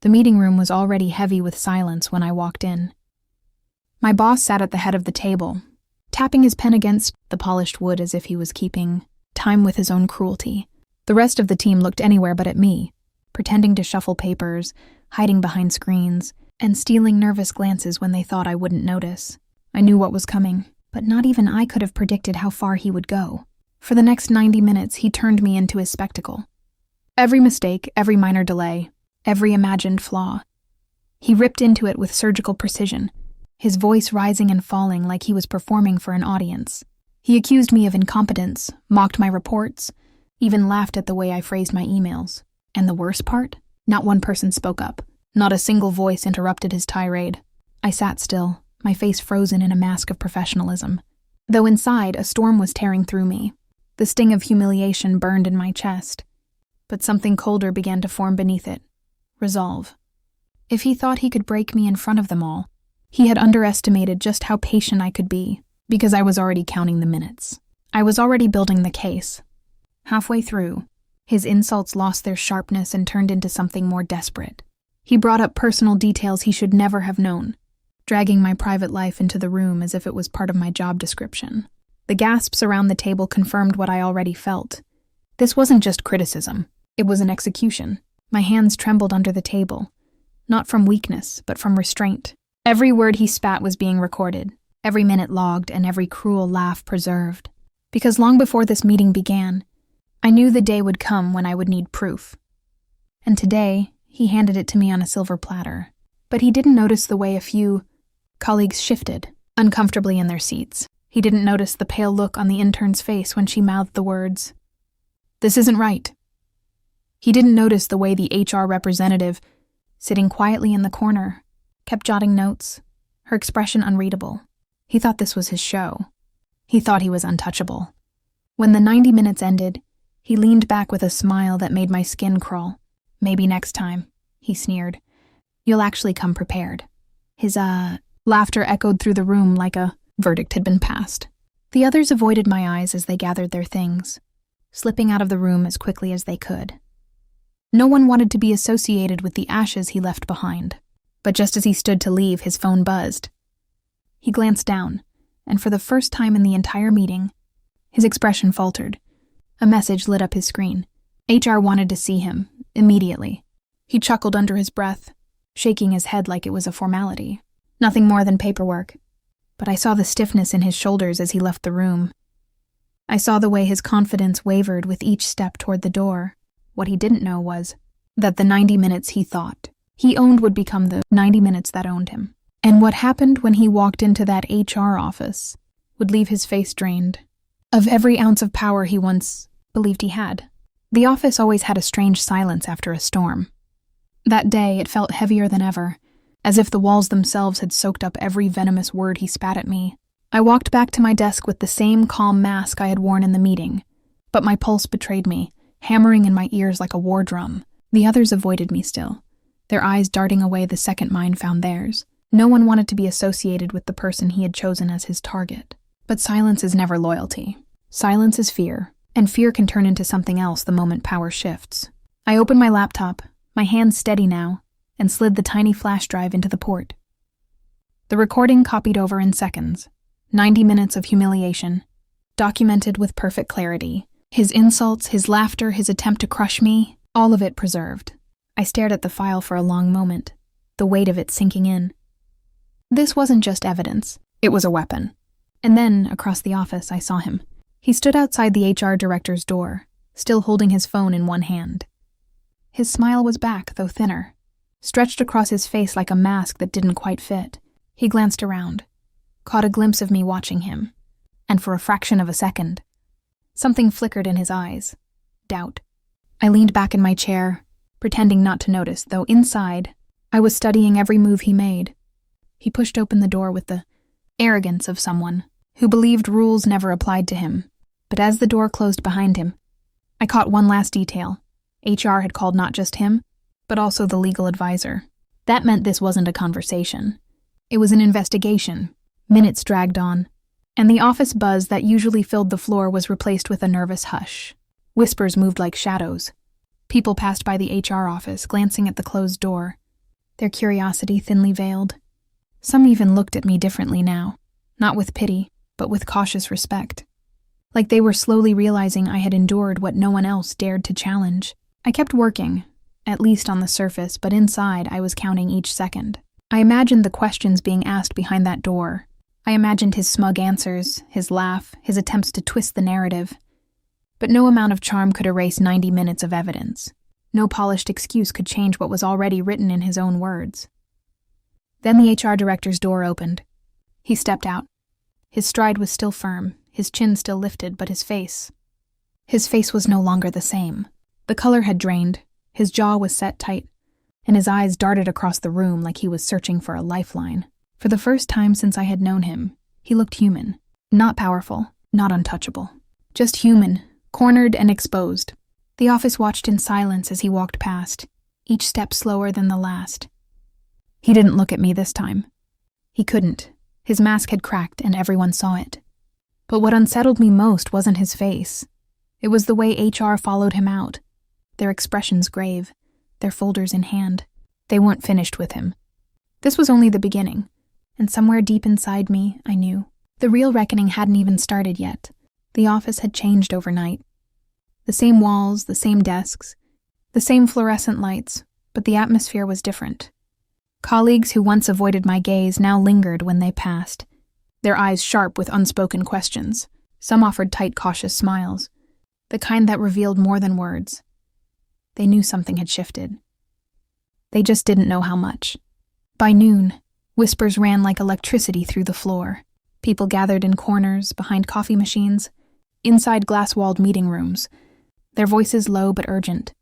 The meeting room was already heavy with silence when I walked in. My boss sat at the head of the table, tapping his pen against the polished wood as if he was keeping time with his own cruelty. The rest of the team looked anywhere but at me, pretending to shuffle papers, hiding behind screens, and stealing nervous glances when they thought I wouldn't notice. I knew what was coming, but not even I could have predicted how far he would go. For the next 90 minutes, he turned me into his spectacle. Every mistake, every minor delay, every imagined flaw. He ripped into it with surgical precision, his voice rising and falling like he was performing for an audience. He accused me of incompetence, mocked my reports, even laughed at the way I phrased my emails. And the worst part? Not one person spoke up. Not a single voice interrupted his tirade. I sat still, my face frozen in a mask of professionalism. Though inside, a storm was tearing through me. The sting of humiliation burned in my chest. But something colder began to form beneath it. Resolve. If he thought he could break me in front of them all, he had underestimated just how patient I could be, because I was already counting the minutes. I was already building the case. Halfway through, his insults lost their sharpness and turned into something more desperate. He brought up personal details he should never have known, dragging my private life into the room as if it was part of my job description. The gasps around the table confirmed what I already felt. This wasn't just criticism, it was an execution. My hands trembled under the table, not from weakness, but from restraint. Every word he spat was being recorded, every minute logged, and every cruel laugh preserved. Because long before this meeting began, I knew the day would come when I would need proof. And today, he handed it to me on a silver platter. But he didn't notice the way a few colleagues shifted, uncomfortably in their seats. He didn't notice the pale look on the intern's face when she mouthed the words, "This isn't right." He didn't notice the way the HR representative, sitting quietly in the corner, kept jotting notes, her expression unreadable. He thought this was his show. He thought he was untouchable. When the 90 minutes ended, he leaned back with a smile that made my skin crawl. "Maybe next time," he sneered. "You'll actually come prepared." His, laughter echoed through the room like a verdict had been passed. The others avoided my eyes as they gathered their things, slipping out of the room as quickly as they could. No one wanted to be associated with the ashes he left behind. But just as he stood to leave, his phone buzzed. He glanced down, and for the first time in the entire meeting, his expression faltered. A message lit up his screen. HR wanted to see him, immediately. He chuckled under his breath, shaking his head like it was a formality. Nothing more than paperwork. But I saw the stiffness in his shoulders as he left the room. I saw the way his confidence wavered with each step toward the door. What he didn't know was that the 90 minutes he thought he owned would become the 90 minutes that owned him. And what happened when he walked into that HR office would leave his face drained of every ounce of power he once believed he had. The office always had a strange silence after a storm. That day, it felt heavier than ever, as if the walls themselves had soaked up every venomous word he spat at me. I walked back to my desk with the same calm mask I had worn in the meeting, but my pulse betrayed me, hammering in my ears like a war drum. The others avoided me still, their eyes darting away the second mine found theirs. No one wanted to be associated with the person he had chosen as his target. But silence is never loyalty. Silence is fear, and fear can turn into something else the moment power shifts. I opened my laptop, my hands steady now, and slid the tiny flash drive into the port. The recording copied over in seconds. 90 minutes of humiliation, documented with perfect clarity. His insults, his laughter, his attempt to crush me, all of it preserved. I stared at the file for a long moment, the weight of it sinking in. This wasn't just evidence, it was a weapon. And then, across the office, I saw him. He stood outside the HR director's door, still holding his phone in one hand. His smile was back, though thinner, stretched across his face like a mask that didn't quite fit. He glanced around, caught a glimpse of me watching him, and for a fraction of a second, something flickered in his eyes. Doubt. I leaned back in my chair, pretending not to notice, though inside, I was studying every move he made. He pushed open the door with the arrogance of someone who believed rules never applied to him. But as the door closed behind him, I caught one last detail. HR had called not just him, but also the legal advisor. That meant this wasn't a conversation. It was an investigation. Minutes dragged on, and the office buzz that usually filled the floor was replaced with a nervous hush. Whispers moved like shadows. People passed by the HR office, glancing at the closed door, their curiosity thinly veiled. Some even looked at me differently now, not with pity, but with cautious respect. Like they were slowly realizing I had endured what no one else dared to challenge. I kept working, at least on the surface, but inside I was counting each second. I imagined the questions being asked behind that door. I imagined his smug answers, his laugh, his attempts to twist the narrative. But no amount of charm could erase 90 minutes of evidence. No polished excuse could change what was already written in his own words. Then the HR director's door opened. He stepped out. His stride was still firm, his chin still lifted, but his face was no longer the same. The color had drained, his jaw was set tight, and his eyes darted across the room like he was searching for a lifeline. For the first time since I had known him, he looked human. Not powerful, not untouchable. Just human, cornered and exposed. The office watched in silence as he walked past, each step slower than the last. He didn't look at me this time. He couldn't. His mask had cracked and everyone saw it. But what unsettled me most wasn't his face. It was the way HR followed him out, their expressions grave, their folders in hand. They weren't finished with him. This was only the beginning, and somewhere deep inside me, I knew. The real reckoning hadn't even started yet. The office had changed overnight. The same walls, the same desks, the same fluorescent lights, but the atmosphere was different. Colleagues who once avoided my gaze now lingered when they passed, their eyes sharp with unspoken questions. Some offered tight, cautious smiles, the kind that revealed more than words. They knew something had shifted. They just didn't know how much. By noon, whispers ran like electricity through the floor. People gathered in corners, behind coffee machines, inside glass-walled meeting rooms, their voices low but urgent.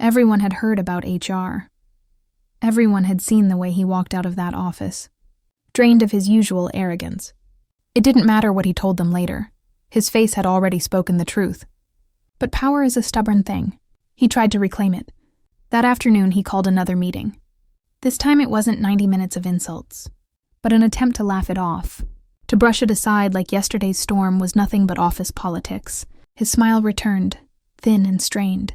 Everyone had heard about HR. Everyone had seen the way he walked out of that office, drained of his usual arrogance. It didn't matter what he told them later. His face had already spoken the truth. But power is a stubborn thing. He tried to reclaim it. That afternoon, he called another meeting. This time it wasn't 90 minutes of insults, but an attempt to laugh it off, to brush it aside like yesterday's storm was nothing but office politics. His smile returned, thin and strained,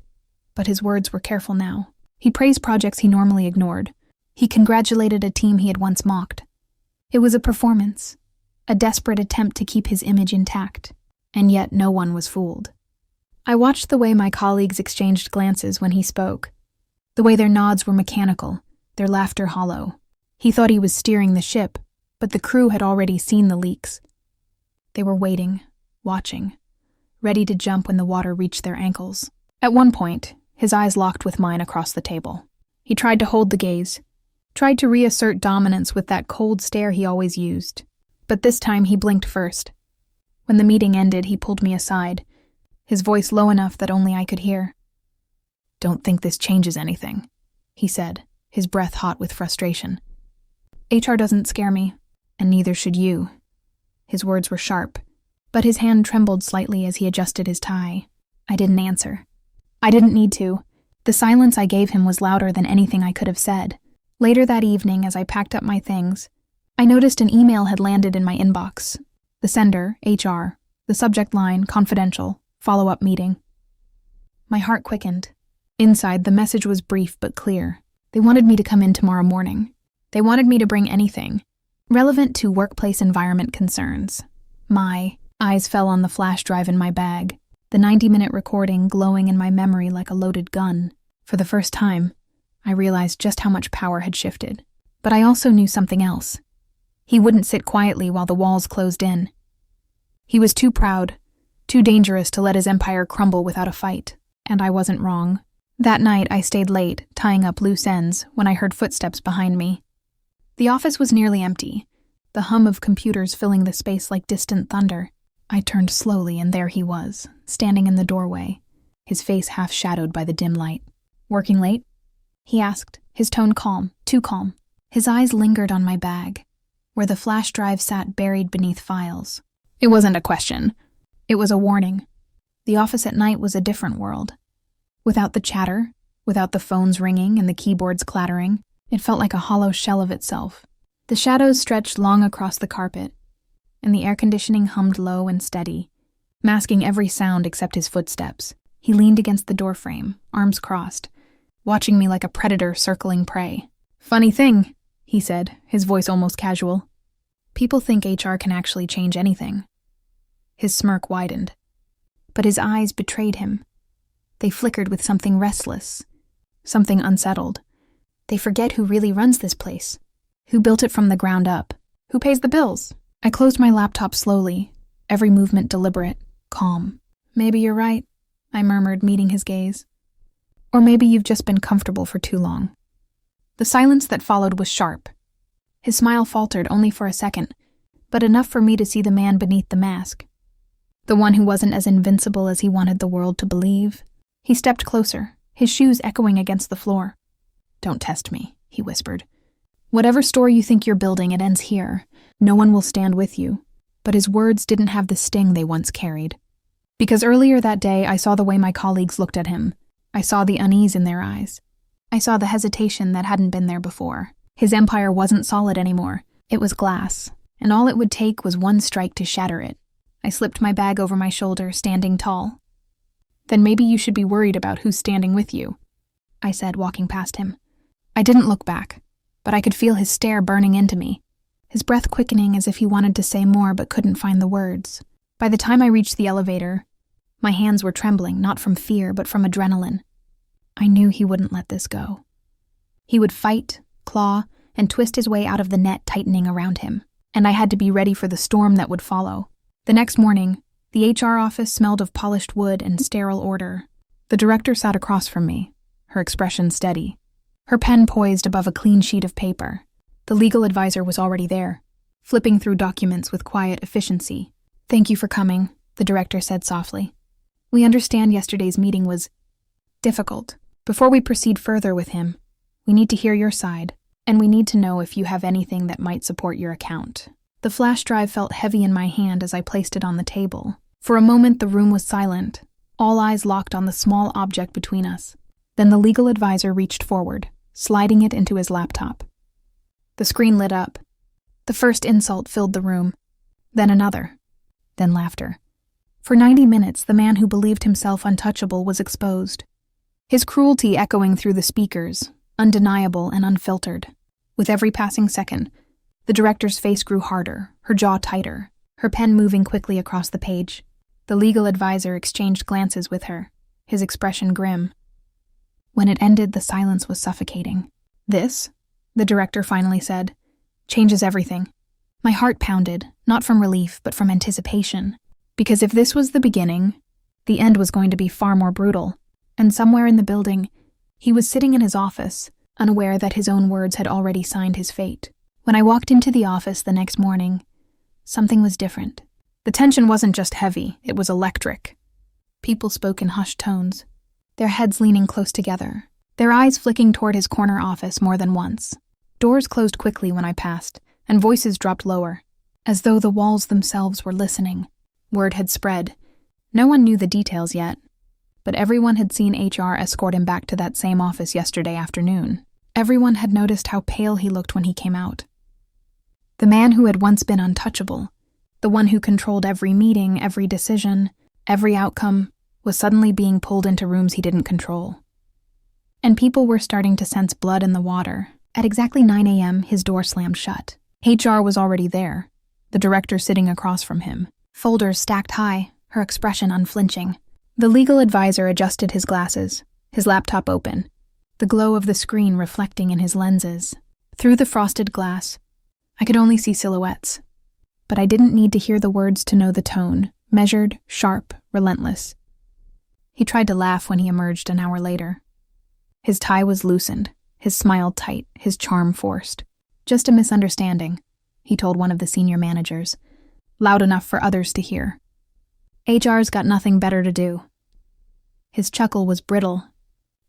but his words were careful now. He praised projects he normally ignored. He congratulated a team he had once mocked. It was a performance, a desperate attempt to keep his image intact, and yet no one was fooled. I watched the way my colleagues exchanged glances when he spoke, the way their nods were mechanical, their laughter hollow. He thought he was steering the ship, but the crew had already seen the leaks. They were waiting, watching, ready to jump when the water reached their ankles. At one point, his eyes locked with mine across the table. He tried to hold the gaze, tried to reassert dominance with that cold stare he always used. But this time he blinked first. When the meeting ended, he pulled me aside, his voice low enough that only I could hear. "Don't think this changes anything," he said, his breath hot with frustration. "HR doesn't scare me, and neither should you." His words were sharp, but his hand trembled slightly as he adjusted his tie. I didn't answer. I didn't need to. The silence I gave him was louder than anything I could have said. Later that evening, as I packed up my things, I noticed an email had landed in my inbox. The sender, HR. The subject line, confidential. Follow-up meeting. My heart quickened. Inside, the message was brief but clear. They wanted me to come in tomorrow morning. They wanted me to bring anything relevant to workplace environment concerns. My eyes fell on the flash drive in my bag, the 90-minute recording glowing in my memory like a loaded gun. For the first time, I realized just how much power had shifted. But I also knew something else. He wouldn't sit quietly while the walls closed in. He was too proud, too dangerous to let his empire crumble without a fight, and I wasn't wrong. That night, I stayed late, tying up loose ends, when I heard footsteps behind me. The office was nearly empty, the hum of computers filling the space like distant thunder. I turned slowly, and there he was, standing in the doorway, his face half-shadowed by the dim light. "Working late?" he asked, his tone calm, too calm. His eyes lingered on my bag, where the flash drive sat buried beneath files. It wasn't a question. It was a warning. The office at night was a different world. Without the chatter, without the phones ringing and the keyboards clattering, it felt like a hollow shell of itself. The shadows stretched long across the carpet, and the air conditioning hummed low and steady, masking every sound except his footsteps. He leaned against the doorframe, arms crossed, watching me like a predator circling prey. Funny thing, he said, his voice almost casual. People think HR can actually change anything. His smirk widened. But his eyes betrayed him. They flickered with something restless, something unsettled. They forget who really runs this place, who built it from the ground up, who pays the bills. I closed my laptop slowly, every movement deliberate, calm. Maybe you're right, I murmured, meeting his gaze. Or maybe you've just been comfortable for too long. The silence that followed was sharp. His smile faltered only for a second, but enough for me to see the man beneath the mask. The one who wasn't as invincible as he wanted the world to believe. He stepped closer, his shoes echoing against the floor. Don't test me, he whispered. Whatever story you think you're building, it ends here. No one will stand with you. But his words didn't have the sting they once carried. Because earlier that day, I saw the way my colleagues looked at him. I saw the unease in their eyes. I saw the hesitation that hadn't been there before. His empire wasn't solid anymore. It was glass, and all it would take was one strike to shatter it. I slipped my bag over my shoulder, standing tall. Then maybe you should be worried about who's standing with you, I said, walking past him. I didn't look back, but I could feel his stare burning into me, his breath quickening as if he wanted to say more but couldn't find the words. By the time I reached the elevator, my hands were trembling, not from fear, but from adrenaline. I knew he wouldn't let this go. He would fight, claw, and twist his way out of the net tightening around him, and I had to be ready for the storm that would follow. The next morning, the HR office smelled of polished wood and sterile order. The director sat across from me, her expression steady, her pen poised above a clean sheet of paper. The legal advisor was already there, flipping through documents with quiet efficiency. Thank you for coming, the director said softly. We understand yesterday's meeting was difficult. Before we proceed further with him, we need to hear your side, and we need to know if you have anything that might support your account. The flash drive felt heavy in my hand as I placed it on the table. For a moment, the room was silent, all eyes locked on the small object between us. Then the legal advisor reached forward, sliding it into his laptop. The screen lit up. The first insult filled the room, then another, then laughter. For 90 minutes, the man who believed himself untouchable was exposed. His cruelty echoing through the speakers, undeniable and unfiltered. With every passing second, the director's face grew harder, her jaw tighter, her pen moving quickly across the page. The legal advisor exchanged glances with her, his expression grim. When it ended, the silence was suffocating. This, the director finally said, changes everything. My heart pounded, not from relief, but from anticipation. Because if this was the beginning, the end was going to be far more brutal. And somewhere in the building, he was sitting in his office, unaware that his own words had already signed his fate. When I walked into the office the next morning, something was different. The tension wasn't just heavy, it was electric. People spoke in hushed tones, their heads leaning close together, their eyes flicking toward his corner office more than once. Doors closed quickly when I passed, and voices dropped lower, as though the walls themselves were listening. Word had spread. No one knew the details yet, but everyone had seen HR escort him back to that same office yesterday afternoon. Everyone had noticed how pale he looked when he came out. The man who had once been untouchable, the one who controlled every meeting, every decision, every outcome, was suddenly being pulled into rooms he didn't control. And people were starting to sense blood in the water. At exactly 9 a.m., his door slammed shut. HR was already there, the director sitting across from him, folders stacked high, her expression unflinching. The legal advisor adjusted his glasses, his laptop open, the glow of the screen reflecting in his lenses. Through the frosted glass, I could only see silhouettes. But I didn't need to hear the words to know the tone, measured, sharp, relentless. He tried to laugh when he emerged an hour later. His tie was loosened, his smile tight, his charm forced. Just a misunderstanding, he told one of the senior managers, loud enough for others to hear. HR's got nothing better to do. His chuckle was brittle,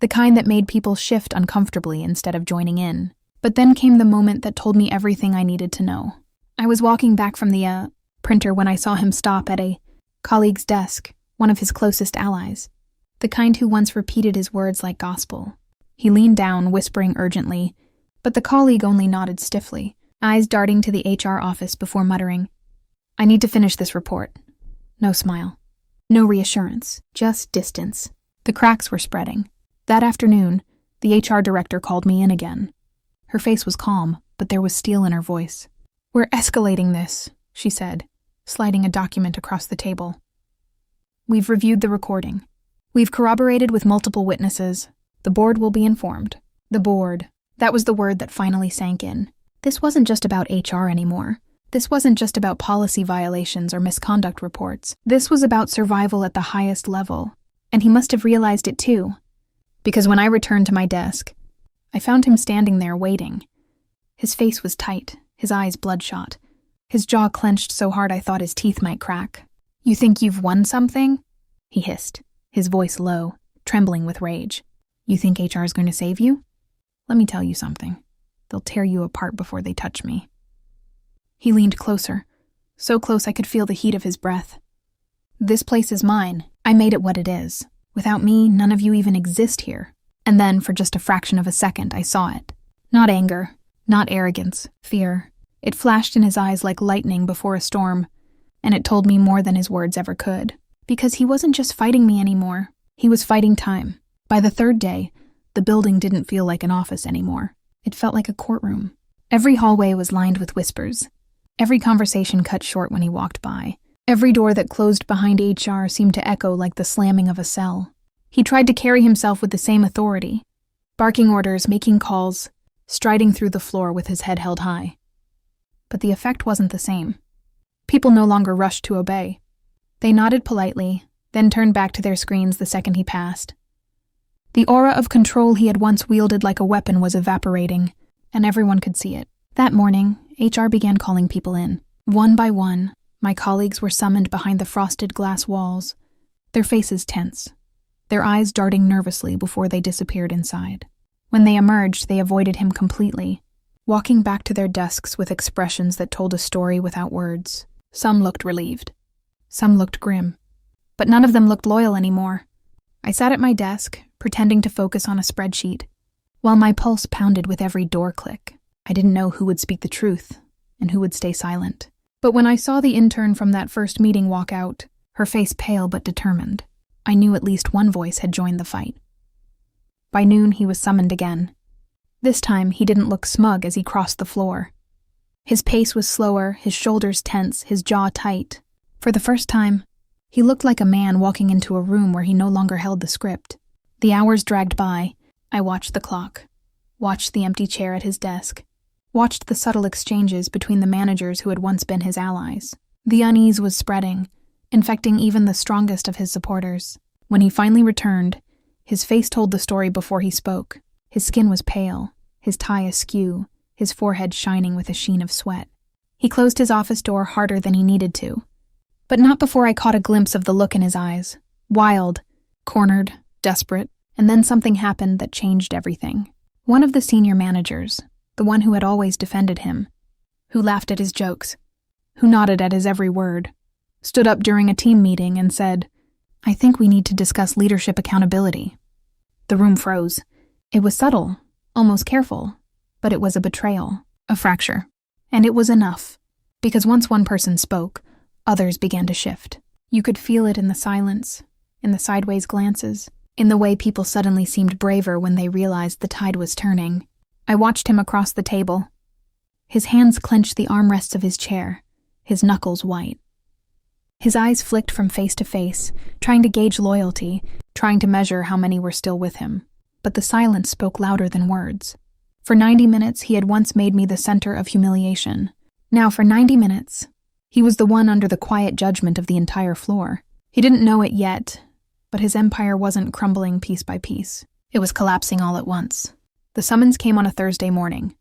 the kind that made people shift uncomfortably instead of joining in. But then came the moment that told me everything I needed to know. I was walking back from the printer when I saw him stop at a colleague's desk, one of his closest allies, the kind who once repeated his words like gospel. He leaned down, whispering urgently, but the colleague only nodded stiffly, eyes darting to the HR office before muttering, I need to finish this report. No smile. No reassurance. Just distance. The cracks were spreading. That afternoon, the HR director called me in again. Her face was calm, but there was steel in her voice. "We're escalating this," she said, sliding a document across the table. "We've reviewed the recording. We've corroborated with multiple witnesses. The board will be informed." The board. That was the word that finally sank in. This wasn't just about HR anymore. This wasn't just about policy violations or misconduct reports. This was about survival at the highest level. And he must have realized it too. Because when I returned to my desk, I found him standing there waiting. His face was tight, his eyes bloodshot. His jaw clenched so hard I thought his teeth might crack. "You think you've won something?" he hissed, his voice low, trembling with rage. "You think HR is going to save you? Let me tell you something. They'll tear you apart before they touch me." He leaned closer, so close I could feel the heat of his breath. "This place is mine. I made it what it is. Without me, none of you even exist here." And then, for just a fraction of a second, I saw it. Not anger, not arrogance, fear. It flashed in his eyes like lightning before a storm, and it told me more than his words ever could. Because he wasn't just fighting me anymore. He was fighting time. By the third day, the building didn't feel like an office anymore. It felt like a courtroom. Every hallway was lined with whispers. Every conversation cut short when he walked by. Every door that closed behind HR seemed to echo like the slamming of a cell. He tried to carry himself with the same authority, barking orders, making calls, striding through the floor with his head held high. But the effect wasn't the same. People no longer rushed to obey. They nodded politely, then turned back to their screens the second he passed. The aura of control he had once wielded like a weapon was evaporating, and everyone could see it. That morning, HR began calling people in. One by one, my colleagues were summoned behind the frosted glass walls, their faces tense, their eyes darting nervously before they disappeared inside. When they emerged, they avoided him completely, walking back to their desks with expressions that told a story without words. Some looked relieved. Some looked grim. But none of them looked loyal anymore. I sat at my desk, pretending to focus on a spreadsheet, while my pulse pounded with every door click. I didn't know who would speak the truth and who would stay silent. But when I saw the intern from that first meeting walk out, her face pale but determined, I knew at least one voice had joined the fight. By noon, he was summoned again. This time, he didn't look smug as he crossed the floor. His pace was slower, his shoulders tense, his jaw tight. For the first time, he looked like a man walking into a room where he no longer held the script. The hours dragged by. I watched the clock, watched the empty chair at his desk, watched the subtle exchanges between the managers who had once been his allies. The unease was spreading, infecting even the strongest of his supporters. When he finally returned, his face told the story before he spoke. His skin was pale, his tie askew, his forehead shining with a sheen of sweat. He closed his office door harder than he needed to, but not before I caught a glimpse of the look in his eyes. Wild, cornered, desperate, and then something happened that changed everything. One of the senior managers, the one who had always defended him, who laughed at his jokes, who nodded at his every word, stood up during a team meeting and said, "I think we need to discuss leadership accountability." The room froze. It was subtle, almost careful, but it was a betrayal, a fracture. And it was enough, because once one person spoke, others began to shift. You could feel it in the silence, in the sideways glances, in the way people suddenly seemed braver when they realized the tide was turning. I watched him across the table. His hands clenched the armrests of his chair, his knuckles white. His eyes flicked from face to face, trying to gauge loyalty, trying to measure how many were still with him. But the silence spoke louder than words. For 90 minutes, he had once made me the center of humiliation. Now, for 90 minutes, he was the one under the quiet judgment of the entire floor. He didn't know it yet, but his empire wasn't crumbling piece by piece. It was collapsing all at once. The summons came on a Thursday morning.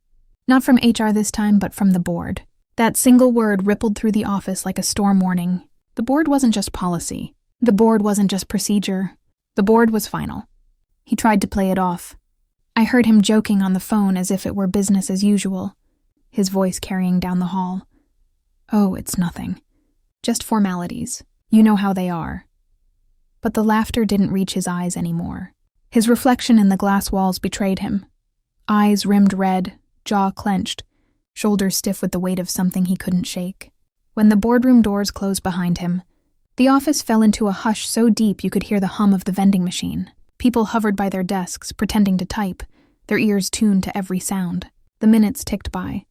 Not from HR this time, but from the board. That single word rippled through the office like a storm warning. The board wasn't just policy. The board wasn't just procedure. The board was final. He tried to play it off. I heard him joking on the phone as if it were business as usual, his voice carrying down the hall. "Oh, it's nothing. Just formalities. You know how they are." But the laughter didn't reach his eyes anymore. His reflection in the glass walls betrayed him. Eyes rimmed red, jaw clenched, shoulders stiff with the weight of something he couldn't shake. When the boardroom doors closed behind him, the office fell into a hush so deep you could hear the hum of the vending machine. People hovered by their desks, pretending to type, their ears tuned to every sound. The minutes ticked by,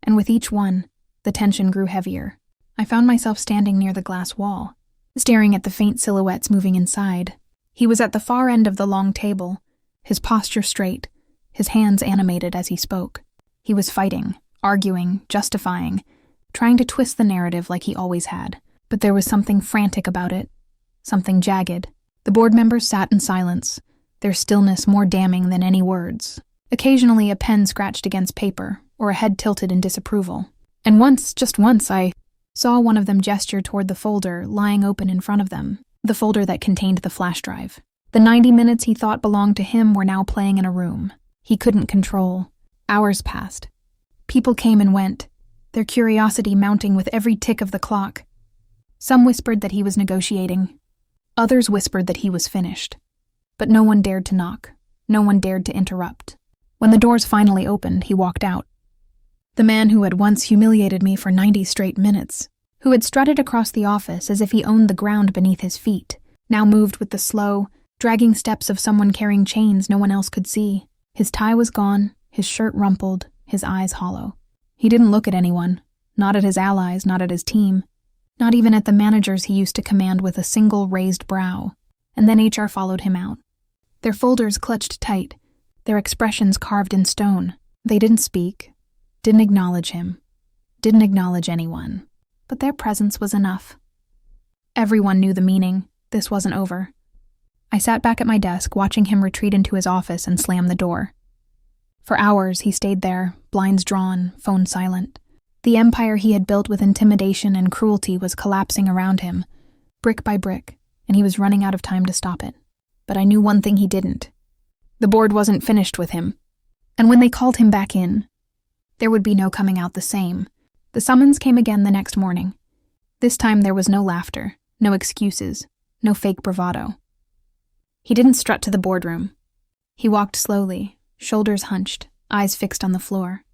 and with each one, the tension grew heavier. I found myself standing near the glass wall, staring at the faint silhouettes moving inside. He was at the far end of the long table, his posture straight, his hands animated as he spoke. He was fighting, arguing, justifying, trying to twist the narrative like he always had. But there was something frantic about it, something jagged. The board members sat in silence, their stillness more damning than any words. Occasionally a pen scratched against paper, or a head tilted in disapproval. And once, just once, I saw one of them gesture toward the folder lying open in front of them, the folder that contained the flash drive. The 90 minutes he thought belonged to him were now playing in a room he couldn't control. Hours passed. People came and went, their curiosity mounting with every tick of the clock. Some whispered that he was negotiating. Others whispered that he was finished. But no one dared to knock. No one dared to interrupt. When the doors finally opened, he walked out. The man who had once humiliated me for 90 straight minutes, who had strutted across the office as if he owned the ground beneath his feet, now moved with the slow, dragging steps of someone carrying chains no one else could see. His tie was gone, his shirt rumpled, his eyes hollow. He didn't look at anyone, not at his allies, not at his team, not even at the managers he used to command with a single raised brow. And then HR followed him out. Their folders clutched tight, their expressions carved in stone. They didn't speak, didn't acknowledge him, didn't acknowledge anyone. But their presence was enough. Everyone knew the meaning. This wasn't over. I sat back at my desk, watching him retreat into his office and slam the door. For hours, he stayed there, blinds drawn, phone silent. The empire he had built with intimidation and cruelty was collapsing around him, brick by brick, and he was running out of time to stop it. But I knew one thing he didn't. The board wasn't finished with him. And when they called him back in, there would be no coming out the same. The summons came again the next morning. This time there was no laughter, no excuses, no fake bravado. He didn't strut to the boardroom. He walked slowly, shoulders hunched, eyes fixed on the floor.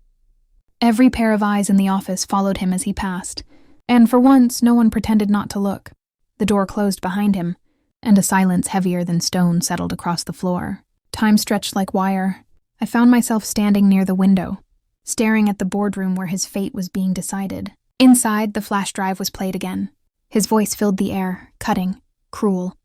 Every pair of eyes in the office followed him as he passed, and for once no one pretended not to look. The door closed behind him, and a silence heavier than stone settled across the floor. Time stretched like wire. I found myself standing near the window, staring at the boardroom where his fate was being decided. Inside, the flash drive was played again. His voice filled the air, cutting, cruel,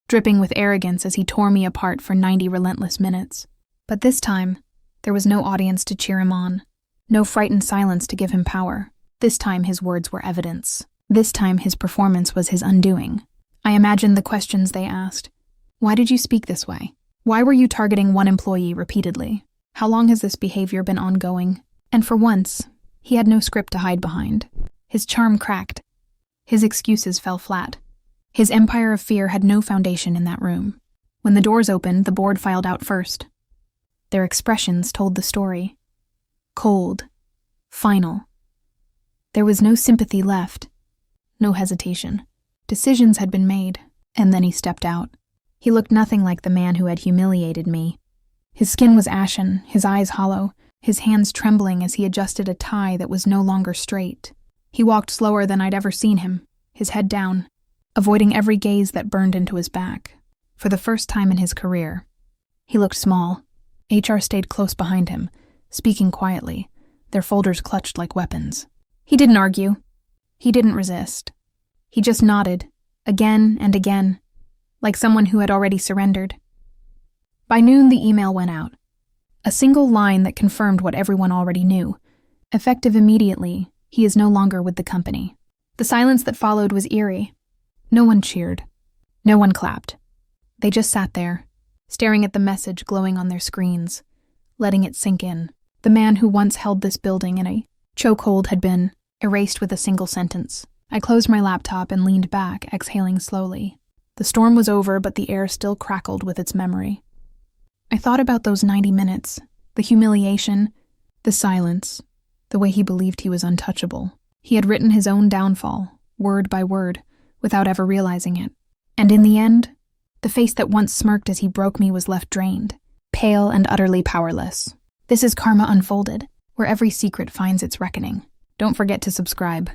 dripping with arrogance as he tore me apart for 90 relentless minutes. But this time, there was no audience to cheer him on, no frightened silence to give him power. This time his words were evidence. This time his performance was his undoing. I imagined the questions they asked. Why did you speak this way? Why were you targeting one employee repeatedly? How long has this behavior been ongoing? And for once, he had no script to hide behind. His charm cracked. His excuses fell flat. His empire of fear had no foundation in that room. When the doors opened, the board filed out first. Their expressions told the story. Cold. Final. There was no sympathy left. No hesitation. Decisions had been made, and then he stepped out. He looked nothing like the man who had humiliated me. His skin was ashen, his eyes hollow, his hands trembling as he adjusted a tie that was no longer straight. He walked slower than I'd ever seen him, his head down, avoiding every gaze that burned into his back. For the first time in his career, he looked small. HR stayed close behind him, speaking quietly, their folders clutched like weapons. He didn't argue. He didn't resist. He just nodded, again and again, like someone who had already surrendered. By noon, the email went out. A single line that confirmed what everyone already knew. Effective immediately, he is no longer with the company. The silence that followed was eerie. No one cheered. No one clapped. They just sat there, staring at the message glowing on their screens, letting it sink in. The man who once held this building in a chokehold had been erased with a single sentence. I closed my laptop and leaned back, exhaling slowly. The storm was over, but the air still crackled with its memory. I thought about those 90 minutes, the humiliation, the silence, the way he believed he was untouchable. He had written his own downfall, word by word, without ever realizing it. And in the end, the face that once smirked as he broke me was left drained, pale and utterly powerless. This is Karma Unfolded, where every secret finds its reckoning. Don't forget to subscribe.